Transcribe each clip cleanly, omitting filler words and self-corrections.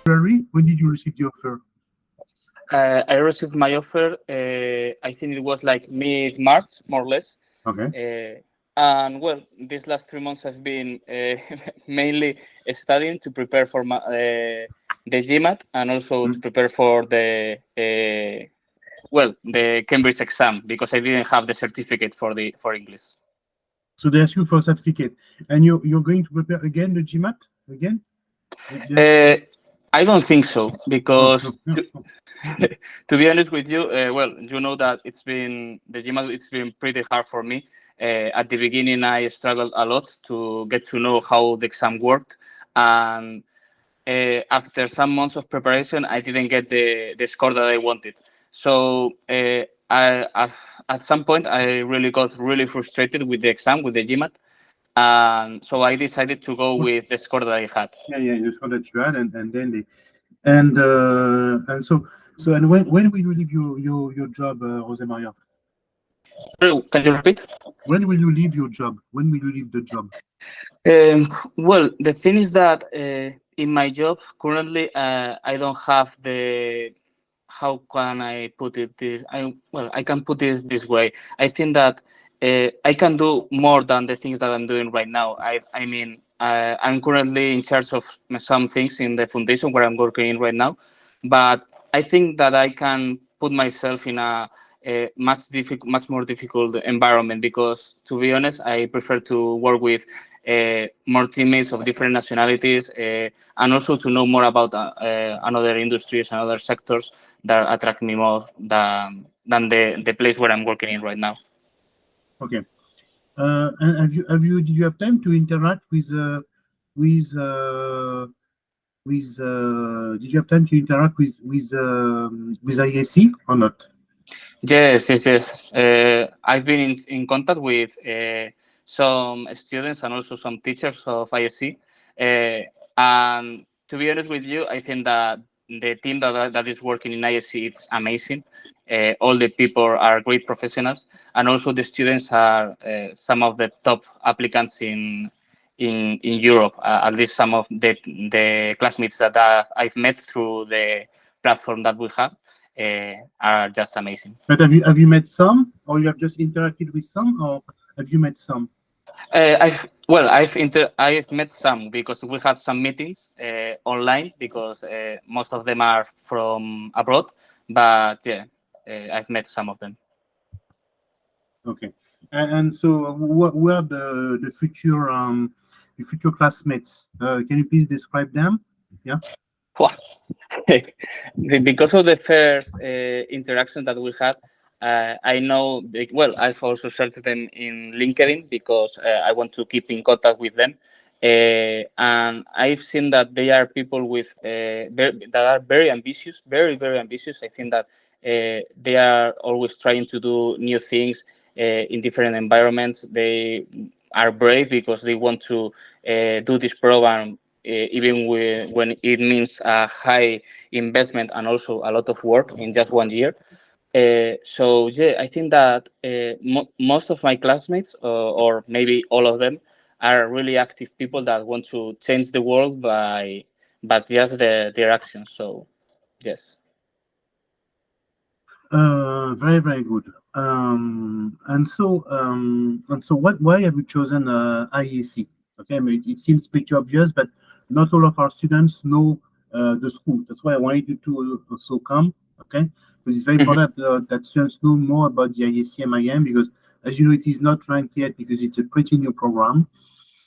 February? When did you receive the offer? I received my offer. I think it was like mid-March, more or less. Okay. And well, these last 3 months I've been mainly studying to prepare for the GMAT and also to prepare for the the Cambridge exam because I didn't have the certificate for English. So they ask you for a certificate, and you're going to prepare again the GMAT again? I don't think so because No. to be honest with you, well, you know that the GMAT. It's been pretty hard for me. At the beginning, I struggled a lot to get to know how the exam worked, and after some months of preparation, I didn't get the score that I wanted. So at some point, I really got really frustrated with the exam, with the GMAT, and so I decided to go with the score that I had. Yeah, the score that you had, and then they and so and when will you leave your job, Jose Maria? Can you repeat? When will you leave your job? When will you leave the job? Well, the thing is that in my job currently, I don't have the. How can I put it? I can put this way. I think that I can do more than the things that I'm doing right now. I mean, I'm currently in charge of some things in the foundation where I'm working in right now, but I think that I can put myself in a much more difficult environment because, to be honest, I prefer to work with more teammates of different nationalities and also to know more about another industries and other sectors that attract me more than the place where I'm working in right now. Okay. And did you have time to interact with did you have time to interact with IESE or not? Yes. I've been in contact with some students and also some teachers of ISC. And to be honest with you, I think that the team that is working in ISC it's amazing. All the people are great professionals, and also the students are some of the top applicants in Europe. At least some of the classmates that I've met through the platform that we have are just amazing. But have you met some, or you have just interacted with some, or have you met some? I've met some because we had some meetings online because most of them are from abroad, but yeah, I've met some of them. Okay, and so who are the future classmates? Can you please describe them? Yeah. Wow. Because of the first interaction that we had, I know, well, I've also searched them in LinkedIn because I want to keep in contact with them. And I've seen that they are people that are very ambitious, very ambitious. I think that they are always trying to do new things in different environments. They are brave because they want to do this program even when it means a high investment and also a lot of work in just 1 year. So yeah, I think that most of my classmates, or maybe all of them, are really active people that want to change the world but just their actions. So yes. Very good. Why have you chosen IEC? Okay, I mean, it seems pretty obvious, but not all of our students know the school. That's why I wanted you to also come. Okay, because it's very important that students know more about the IEC MIM because, as you know, it is not ranked yet because it's a pretty new program.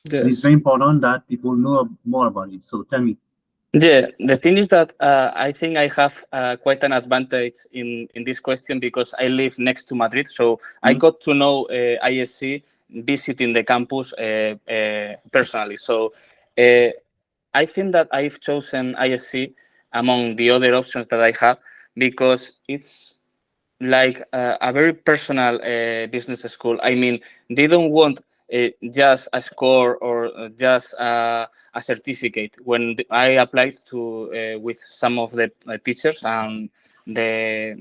And it's Yes. very important that people know more about it. So tell me. Yeah, the thing is that I think I have quite an advantage in this question because I live next to Madrid, so I got to know ISC visiting the campus personally. So I think that I've chosen ISC among the other options that I have because it's like a very personal business school. I mean, they don't want just a score or just a certificate. When I applied to with some of the teachers and the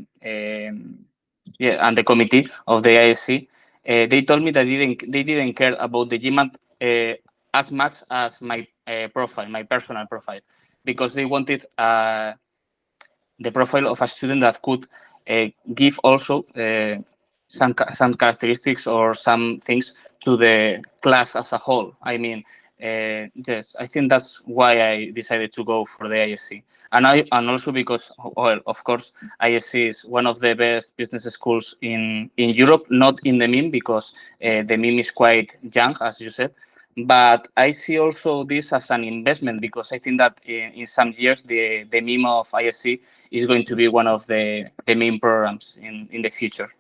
and the committee of the ISC, they told me that they didn't care about the GMAT as much as my profile, my personal profile. because they wanted the profile of a student that could give also some characteristics or some things to the class as a whole. I mean, yes, I think that's why I decided to go for the IESE. And also because, well, of course, IESE is one of the best business schools in Europe, not in the MIM, because the MIM is quite young, as you said. But I see also this as an investment, because I think that in some years the MIM of IESE is going to be one of the main programs in the future.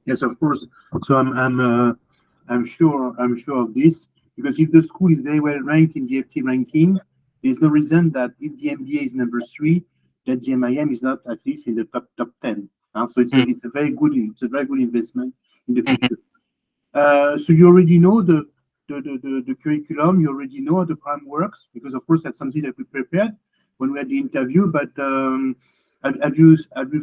Yes, of course. So I'm sure of this, because if the school is very well ranked in the FT ranking, there's no reason that if the MBA is number 3, that the MIM is not at least in the top 10. So it's a very good investment in the future. So you already know the curriculum, you already know how the program works, because of course that's something that we prepared when we had the interview. But have you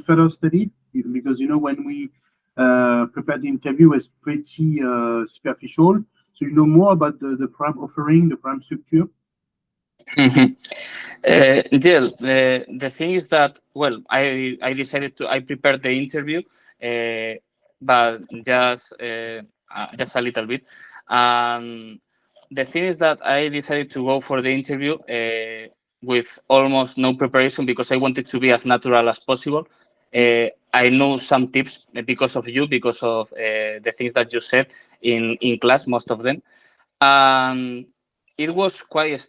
further studied? Because when we prepared the interview, was pretty superficial. So you know more about the program offering, the program structure. Yeah, the thing is that, well, I prepared the interview, but just a little bit. The thing is that I decided to go for the interview with almost no preparation, because I wanted to be as natural as possible. I know some tips because of you, because of the things that you said in class, most of them. It was quite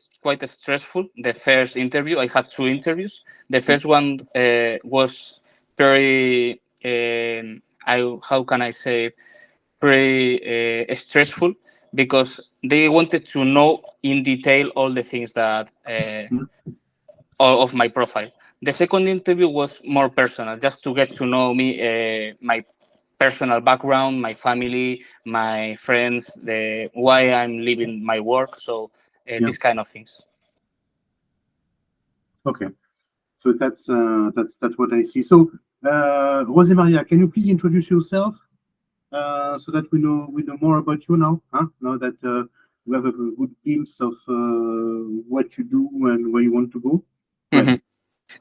stressful, the first interview. I had 2 interviews. The first one was very, how can I say it, very stressful, because they wanted to know in detail all the things that all of my profile. The second interview was more personal, just to get to know me, my personal background, my family, my friends, why I'm leaving my work. So these kind of things. Okay, so that's what I see. So Jose Maria, can you please introduce yourself so that we know more about you now? Now that we have a good glimpse of what you do and where you want to go.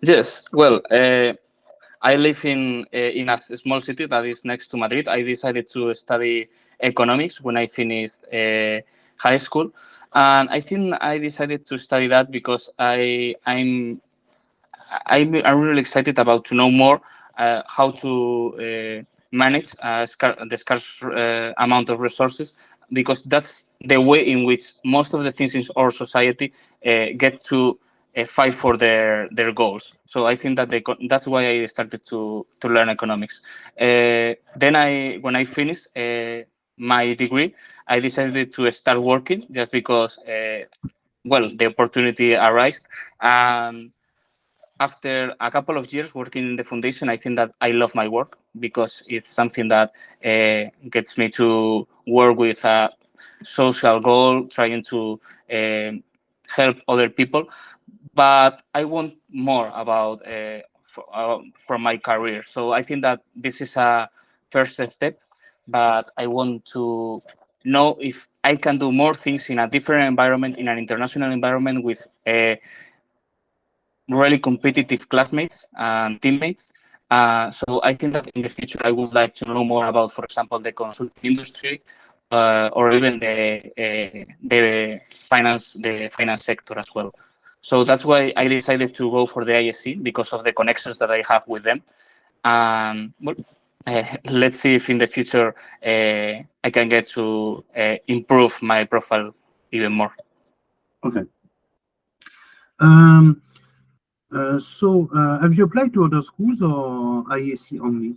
Yes, well, I live in a small city that is next to Madrid. I decided to study economics when I finished high school, and I think I decided to study that because I'm really excited about to know more how to manage the scarce amount of resources, because that's the way in which most of the things in our society get to fight for their goals. So I think that that's why I started to learn economics. Then when I finished my degree, I decided to start working, just because well, the opportunity arose. After a couple of years working in the foundation, I think that I love my work, because it's something that gets me to work with a social goal, trying to help other people. But I want more about from my career. So I think that this is a first step, but I want to know if I can do more things in a different environment, in an international environment, with really competitive classmates and teammates. So I think that in the future I would like to know more about, for example, the consulting industry, or even the finance sector as well. So that's why I decided to go for the IESE, because of the connections that I have with them. And well, let's see if in the future I can get to improve my profile even more. Okay. So have you applied to other schools or IESE only?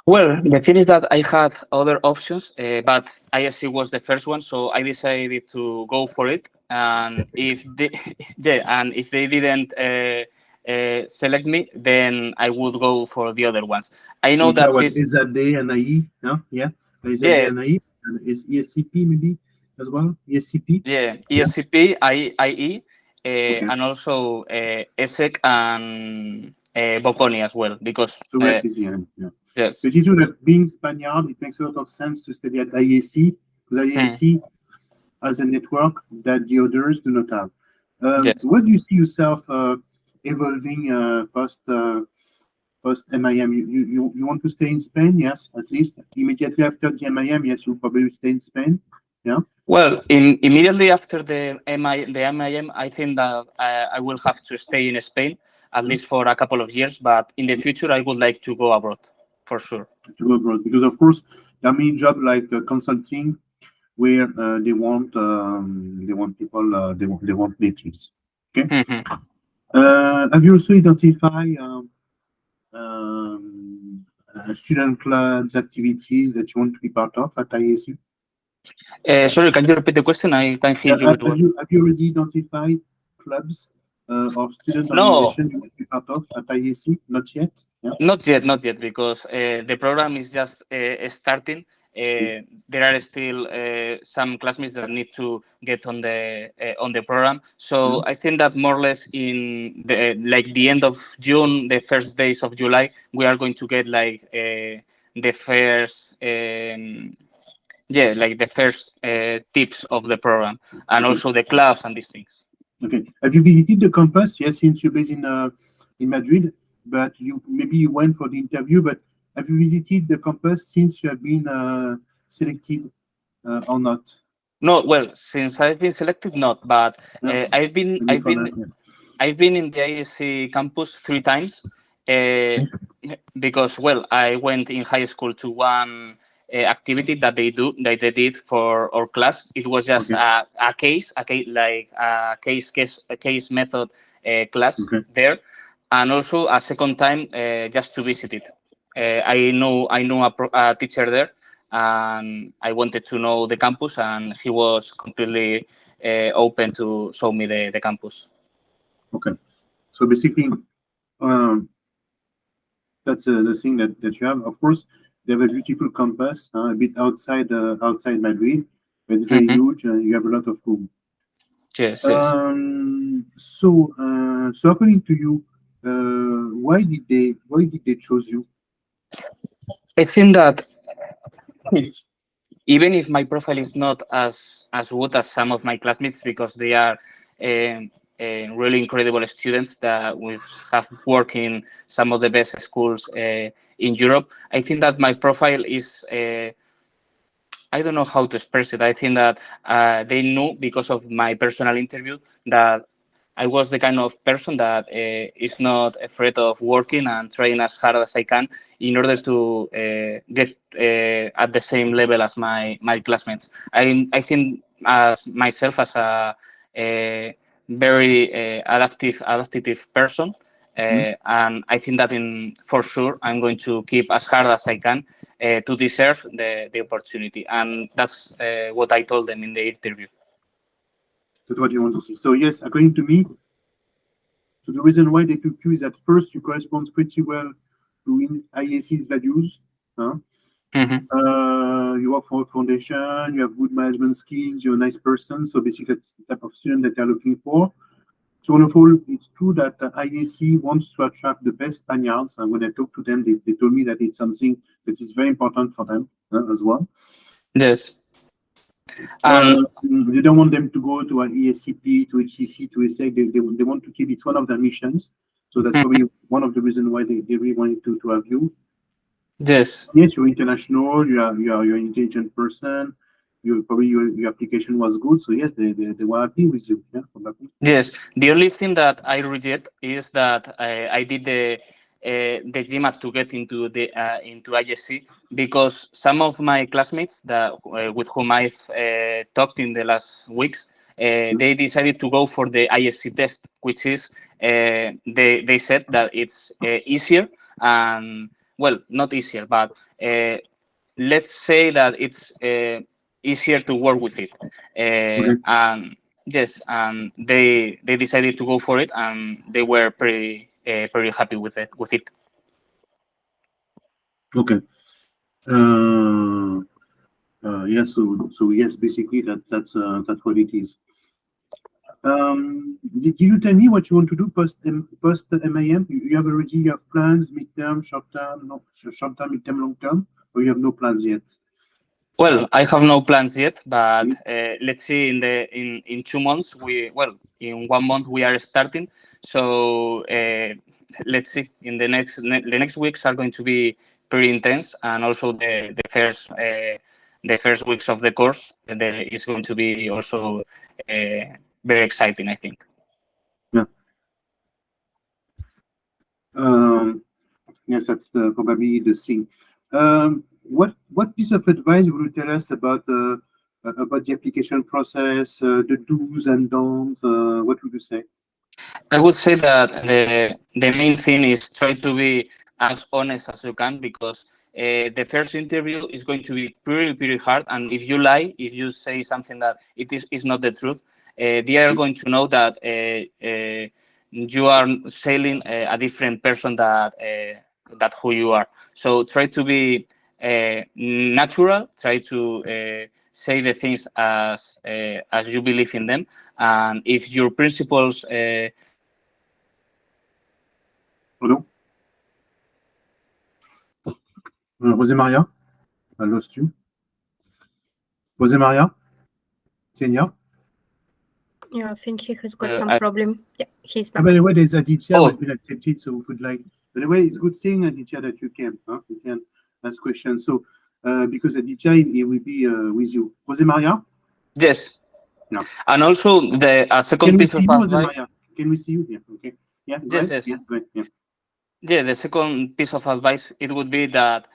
Well, the thing is that I had other options, but ISC was the first one, so I decided to go for it. And if they, and if they didn't select me, then I would go for the other ones. I know that this is that day and IE, no? Yeah, is that day and IE, and is ESCP maybe as well? ESCP. Yeah, ESCP, IE, Okay. and also ESSEC and Bocconi as well, because so yeah. yes. So it is true that being Spaniard, it makes a lot of sense to study at IESE, because IESE has a network that the others do not have. Yes. Where do you see yourself evolving post MIM? You want to stay in Spain? Yes, at least immediately after the MIM. Yes, you'll probably stay in Spain. Yeah. Well, immediately after the MIM, I think that I will have to stay in Spain at least for a couple of years. But in the future, I would like to go abroad for sure. To go abroad, because of course there are many jobs like consulting where they want people, they want natives. Okay. Have you also identified student clubs, activities that you want to be part of at IESE? Sorry, can you repeat the question? I can't hear you very well. Have you already identified clubs or student No, organizations you want to be part of at IESE? Not yet. Yeah. not yet, because the program is just starting. There are still some classmates that need to get on the program. So I think that more or less in the end of June, the first days of July, we are going to get like the first like the first tips of the program, and also the clubs and these things. Okay. Have you visited the campus? Yes, since you're based in Madrid, but maybe you went for the interview. But have you visited the campus since you have been selected or not? No, well, since I've been selected, not, but Yeah. I've been in the IESE campus 3 times because, well, I went in high school to one activity that they did for our class. It was just a case method class there, and also a second time just to visit it. I know a teacher there, and I wanted to know the campus, and he was completely open to show me the campus. Okay, so basically, that's the thing that you have. Of course, they have a beautiful campus, a bit outside Madrid, but it's very huge, and you have a lot of room. Yes. So according to you, why did they choose you? I think that even if my profile is not as good as some of my classmates, because they are really incredible students that we have worked in some of the best schools in Europe, I think that my profile is I don't know how to express it. I think that they knew because of my personal interview that I was the kind of person that is not afraid of working and trying as hard as I can in order to get at the same level as my classmates. I think myself as a very adaptive person, and I think that for sure I'm going to keep as hard as I can to deserve the opportunity, and that's what I told them in the interview. That's what you want to see. So yes, according to me, so the reason why they took you is that first you correspond pretty well to IESE's values. You work for a foundation, you have good management skills, you're a nice person. So basically that's the type of student that they're looking for. So on the whole, it's true that IESE wants to attract the best Spaniards. And when I talked to them, they told me that it's something that is very important for them as well. Yes. They don't want them to go to an ESCP, to HCC, to ESEC. They want to keep it one of their missions. So that's probably one of the reasons why they really wanted to have you. Yes. Yes, you're international. You're an intelligent person. Your application was good. So yes, they were happy with you. Yeah, probably. Yes. The only thing that I reject is that I did the GMAT to get into IESE, because some of my classmates that with whom I've talked in the last weeks, they decided to go for the IESE test, which is they said that it's easier, and well, not easier, but let's say that it's easier to work with it, and yes, and they decided to go for it, and they were pretty happy with it. Okay. Yeah. So yes, basically that's what it is. Did you tell me what you want to do post MIM? You have plans, midterm, short term, midterm, long term, or you have no plans yet? Well, I have no plans yet, but let's see. In 2 months, in 1 month we are starting. So let's see. In the next weeks are going to be pretty intense, and also the first weeks of the course is going to be also very exciting, I think. Yeah. Yes, that's probably the thing. What piece of advice would you tell us about the application process, the do's and don'ts? What would you say? I would say that the main thing is try to be as honest as you can, because the first interview is going to be pretty hard, and if you lie, if you say something that is not the truth, they are going to know that you are selling a different person that who you are. So try to be natural. Try to say the things as you believe in them, and if your principles. Hello? José Maria? I lost you. José Maria? Kenya? Yeah, I think he has got some problem. Yeah, he's back. By the way, there's Aditya Oh. who has been accepted, so we could like. By the way, it's good thing, Aditya, that you can. You can ask questions. So, because Aditya, he will be with you. José Maria? Yes. No. And also the second Can we piece see of you, José advice. Maria? Can we see you? Yeah. Okay. Yeah. Yes, Right? yes. Yeah. Great. Yeah. Yeah, the second piece of advice, it would be that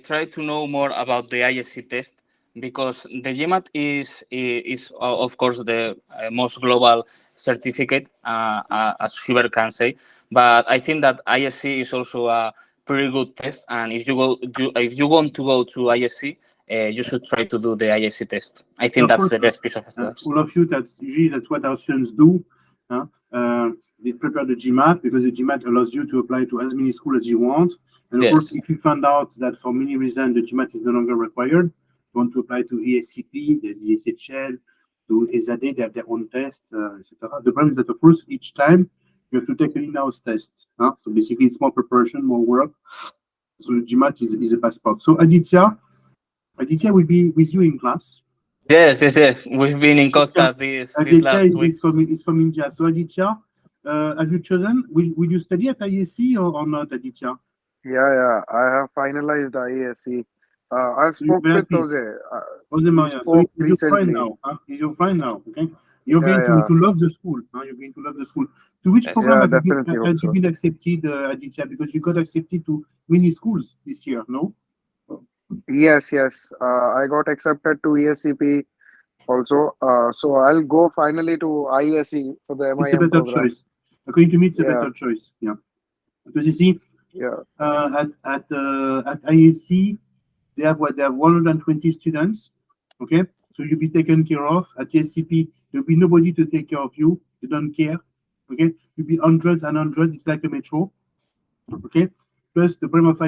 try to know more about the IESE test, because the GMAT is of course the most global certificate, as Hubert can say. But I think that IESE is also a pretty good test, and if you want to go to IESE, you should try to do the IESE test. I think Of that's course, the best piece of advice. all of you, that's what our students do. They prepare the GMAT, because the GMAT allows you to apply to as many schools as you want. And of Yes. course, if you find out that for many reasons the GMAT is no longer required, you want to apply to ESCP, there's the SHL, to ESAD, they have their own tests, etc. The problem is that, of course, each time you have to take an in-house test. So basically, it's more preparation, more work. So the GMAT is a passport. So Aditya will be with you in class. Yes. We've been in contact these last weeks. It's from India. So Aditya, have you chosen? Will you study at IESE or not, Aditya? Yeah. I have finalized IESE. I spoke very with happy. Jose. Jose Maria. So spoke you're fine recently. now. You're fine now. Okay. You're going Yeah. to love the school. You're going to love the school. To which Yes. program Yeah, have you definitely been accepted, Aditya? Because you got accepted to many schools this year, no? Yes. I got accepted to ESCP also. So I'll go finally to IESE for the It's a MIM better program. choice. According to me, it's a Yeah. better choice. Yeah. Because you see, Yeah. at IESE, they have 120 students. Okay, so you'll be taken care of. At ESCP, there'll be nobody to take care of you. You don't care. Okay, you'll be hundreds and hundreds. It's like a metro. Okay. Plus, the problem of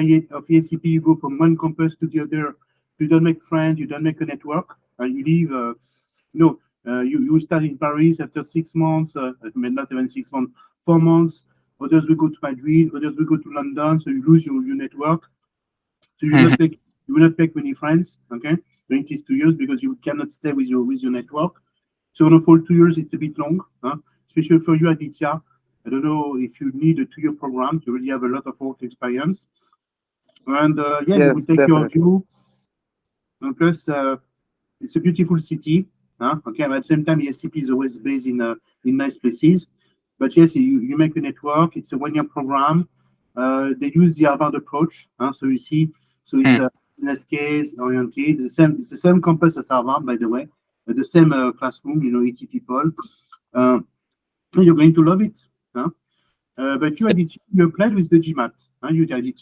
ESCP, you go from one campus to the other. You don't make friends. You don't make a network. You leave. You start in Paris after 6 months. Not even 6 months. 4 months. Others will go to Madrid. Others will go to London. So you lose your network. So you will not make many friends. Okay, during these 2 years, because you cannot stay with your network. So for 2 years, it's a bit long, especially for you, Aditya. I don't know if you need a 2-year program to really have a lot of work experience. And Yes, they will take care of definitely. you. And plus, it's a beautiful city. Okay, but at the same time, ESCP is always based in nice places. But yes, you make a network. It's a 1-year program. They use the Harvard approach. So you see, so it's a business case oriented. It's the same campus as Harvard, by the way. The same classroom, 80 people. You're going to love it. But you applied with the GMAT. You did it,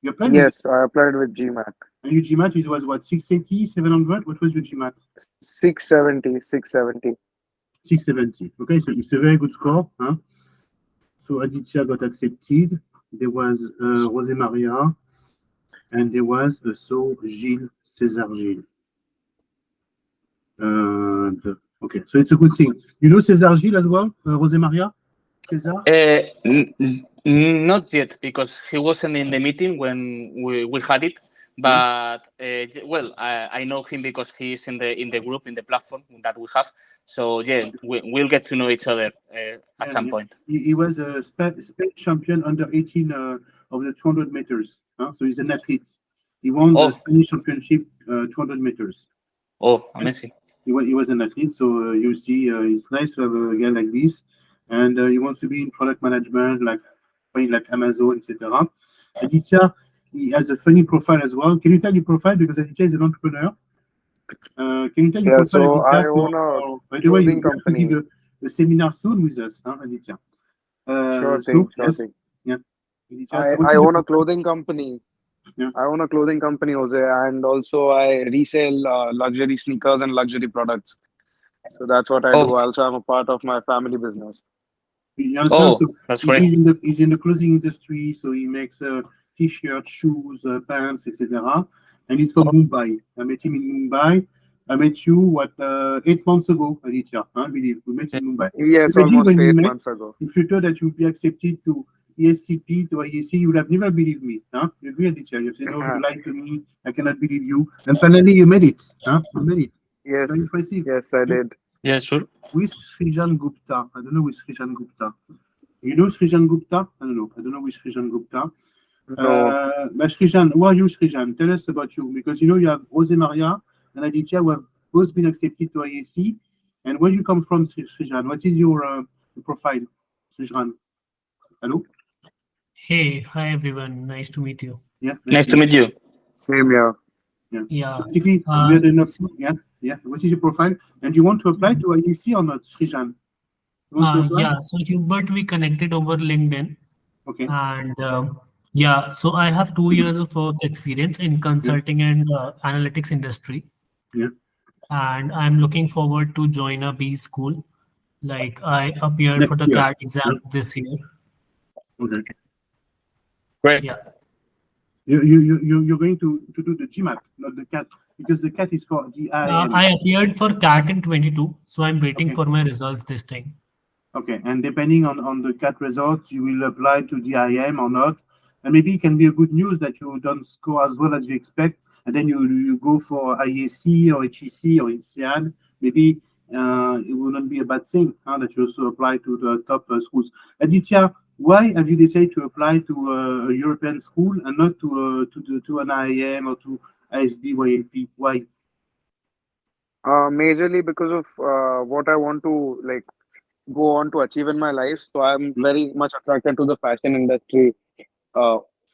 You applied with Yes, I applied with GMAT. and your GMAT it was what, 680, 700? What was your GMAT? 670. 670. Okay, so it's a very good score. So Aditya got accepted. There was José Maria, and there was also Gilles, César Gilles. Okay, so it's a good thing. You know César Gilles as well, José Maria? César? Not yet, because he wasn't in the meeting when we had it. But well, I know him because he's in the group, in the platform that we have. So yeah, we'll get to know each other at some point. He was a Spain champion under 18 of the 200 meters. So he's an athlete. He won the Spanish championship 200 meters. Oh, amazing. He was an athlete, so you see, it's nice to have a guy like this, and he wants to be in product management, like Amazon, etc. Aditya, he has a funny profile as well. Can you tell your profile, because Aditya is an entrepreneur? Can you tell your profile? So Aditya, I own a by the way, clothing you company. give a seminar soon with us, Aditya. Sure thing. Yeah. Aditya, I own a clothing company. Yeah. I own a clothing company, Jose, and also I resell luxury sneakers and luxury products. So that's what I do. Also, I'm a part of my family business. You understand? So that's great. He's in the clothing industry, so he makes t-shirts, shoes, pants, etc. And he's from Mumbai. I met him in Mumbai. I met you 8 months ago, Aditya. I believe we met in Mumbai. Yes, almost 8 months ago. If you thought that you'd be accepted to ESCP, to IESE, you would have never believed me. You agree, Aditya? You said, "No, you lied to me. I cannot believe you." And finally, you made it. You made it. Yes. Very impressive. Yes, I did. Yeah, sure. With Srijan Gupta. I don't know with Srijan Gupta. You know Srijan Gupta? I don't know. I don't know with Srijan Gupta. No. But Srijan, who are you, Srijan? Tell us about you, because you have Jose Maria and Aditya, who have both been accepted to IESE. And where you come from, Srijan? What is your profile, Srijan? Hello? Hey, hi everyone. Nice to meet you. Yeah. Nice to meet you. Same here. Yeah. So basically, we had enough. Yeah. What is your profile? And you want to apply to IESE or not, Srijan? Yeah. So Hubert, we connected over LinkedIn. Okay. And yeah, so I have 2 years of work experience in consulting and analytics industry. Yeah. And I'm looking forward to join a B school. Like I appeared Next for the year. CAT exam this year. Okay. Great. Yeah. You're going to do the GMAT, not the CAT, because the CAT is for the IIM. I appeared for CAT in 22, so I'm waiting for my results this time. Okay, and depending on the CAT results, you will apply to the IIM or not. And maybe it can be a good news that you don't score as well as you expect, and then you go for IESE or HEC or INSEAD. Maybe it will not be a bad thing that you also apply to the top schools. Aditya, why have you decided to apply to a European school and not to an IIM or to ISB, YLP? Why? Majorly because of what I want to go on to achieve in my life. So I'm very much attracted to the fashion industry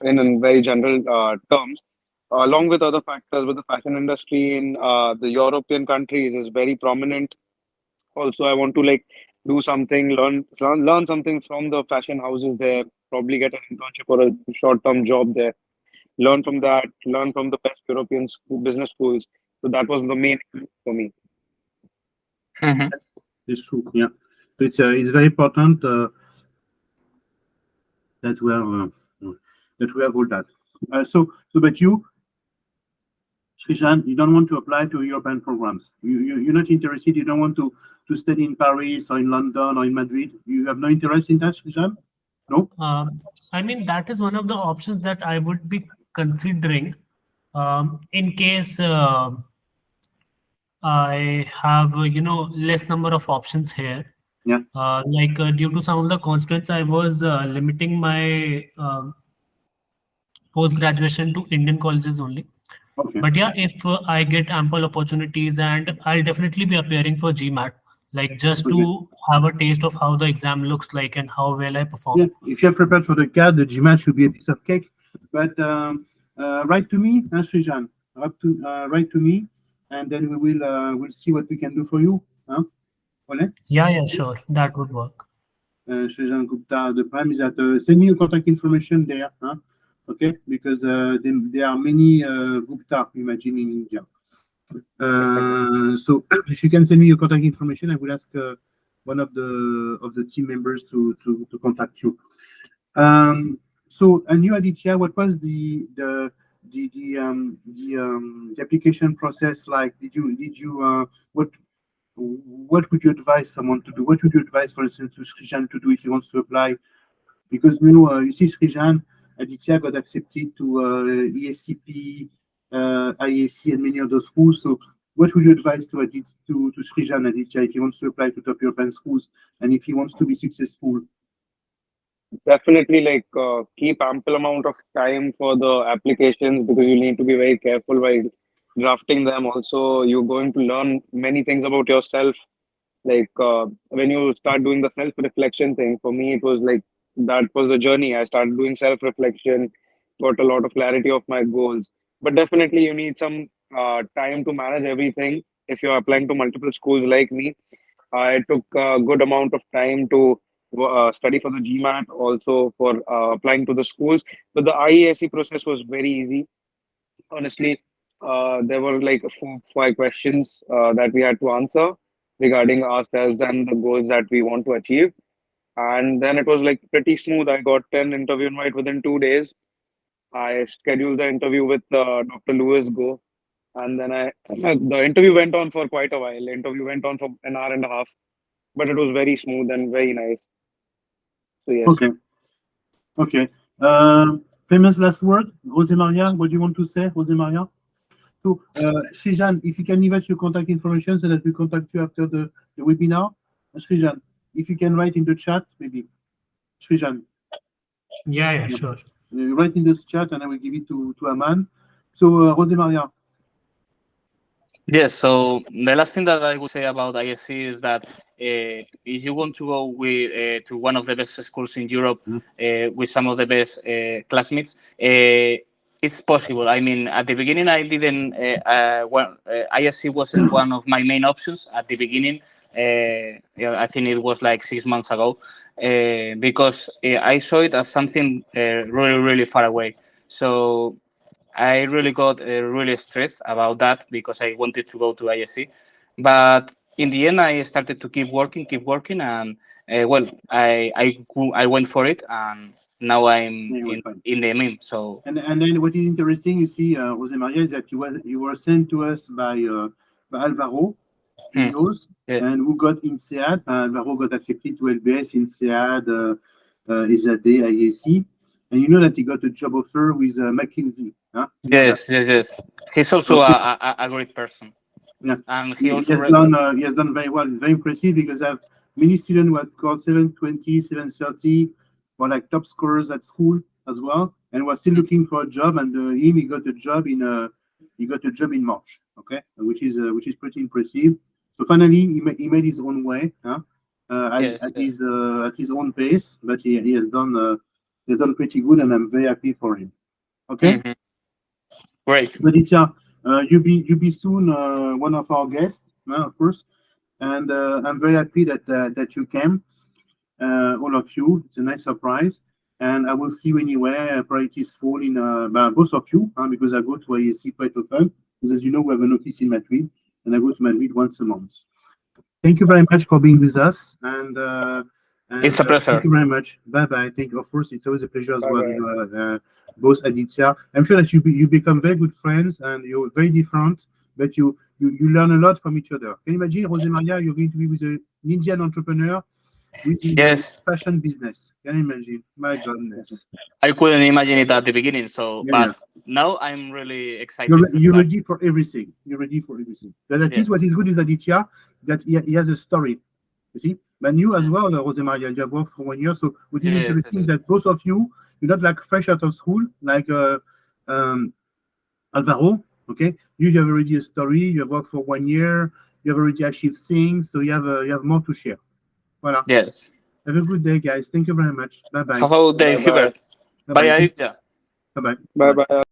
in very general terms, along with other factors. But the fashion industry in the European countries is very prominent. Also, I want to do something, learn something from the fashion houses there, probably get an internship or a short-term job there, learn from that, learn from the best European business schools. So that was the main thing for me. It's true, yeah. It's very important that we have all that. But you, Srijan, you don't want to apply to European programs. You're not interested. You don't want to study in Paris or in London or in Madrid. You have no interest in that, Srijan? No. I mean, that is one of the options that I would be considering in case I have less number of options here. Yeah. Due to some of the constraints, I was limiting my post-graduation to Indian colleges only. Okay. But yeah, if I get ample opportunities, and I'll definitely be appearing for GMAT, just to have a taste of how the exam looks like and how well I perform. Yeah, if you're prepared for the CAT, the GMAT should be a piece of cake. But write to me, Srijan. Write to me, and then we'll see what we can do for you. Yeah, sure. That would work. Srijan Gupta, the problem is that send me your contact information there. Okay, because there are many Gupta, imagine, in India. So if you can send me your contact information, I will ask one of the team members to contact you. So, and you, Aditya, what was the application process like? Did you what would you advise someone to do? What would you advise, for instance, to Srijan to do if he wants to apply? Because you see, Srijan, Aditya got accepted to ESCP, IESE and many other schools. So what would you advise to Srijan Aditya if he wants to apply to top European schools and if he wants to be successful? Definitely, like keep ample amount of time for the applications because you need to be very careful while drafting them. Also, you're going to learn many things about yourself. Like when you start doing the self-reflection thing, for me, it was like that was the journey. I started doing self-reflection, got a lot of clarity of my goals. But definitely, you need some time to manage everything. If you're applying to multiple schools like me, I took a good amount of time to study for the GMAT, also for applying to the schools. But the IESE process was very easy. Honestly, there were like 4, 5 questions that we had to answer regarding ourselves and the goals that we want to achieve. And then it was like pretty smooth. I got 10 interview invite within 2 days. I scheduled the interview with Dr. Lewis Go. And then the interview went on for quite a while. The interview went on for an hour and a half, but it was very smooth and very nice. So yes. Okay. Famous last word, Jose Maria. What do you want to say, Jose Maria? So, Srijan, if you can give us your contact information so that we contact you after the webinar. Srijan, if you can write in the chat, maybe. Srijan. Yeah, sure. Write in this chat and I will give it to Aman. So, Jose Maria. Yes, so the last thing that I would say about IESE is that if you want to go with to one of the best schools in Europe with some of the best classmates, it's possible. I mean, at the beginning, I didn't. IESE wasn't one of my main options at the beginning. I think it was like 6 months ago, because I saw it as something really, really far away. So I really got really stressed about that because I wanted to go to IESE. But in the end, I started to keep working, and well, I went for it, and now I'm in the MIM. So and then what is interesting, you see, Jose Maria, is that you were sent to us by Alvaro, and who got in SEAD. Alvaro got accepted to LBS in SEAD, ESADE, IESE. And you know that he got a job offer with McKinsey. Huh? Yes. He's also a great person. Yeah. And he has done very well. It's very impressive because I have many students who had scored 720, 730, were like top scorers at school as well, and were still looking for a job. And he got a job in March. Okay, which is pretty impressive. So finally, he made his own way, at his own pace, but he has done. He's done pretty good, and I'm very happy for him. Okay, great. But you'll be soon one of our guests, of course, and I'm very happy that you came, all of you. It's a nice surprise, and I will see you anywhere. Priorities fall in both of you, because I go to IESE quite often. Because as you know, we have an office in Madrid, and I go to Madrid once a month. Thank you very much for being with us, and it's a pleasure. Thank you very much. Bye. Thank you. Of course, it's always a pleasure as well. Both Aditya. I'm sure that you become very good friends, and you're very different, but you learn a lot from each other. Can you imagine, Jose Maria, you're going to be with an Indian entrepreneur with fashion business? Can you imagine? My goodness. I couldn't imagine it at the beginning, but now I'm really excited. You're ready for everything. But at least what is good is Aditya, that he has a story. You see? But you as well, Jose Maria, you have worked for 1 year. So what is interesting that both of you, you're not like fresh out of school, like Alvaro. Okay, you have already a story. You have worked for 1 year. You have already achieved things, so you have more to share. Voilà. Yes. Have a good day, guys. Thank you very much. Bye bye. Have a good day, Hubert. Bye, Aditya. Bye bye. Bye bye.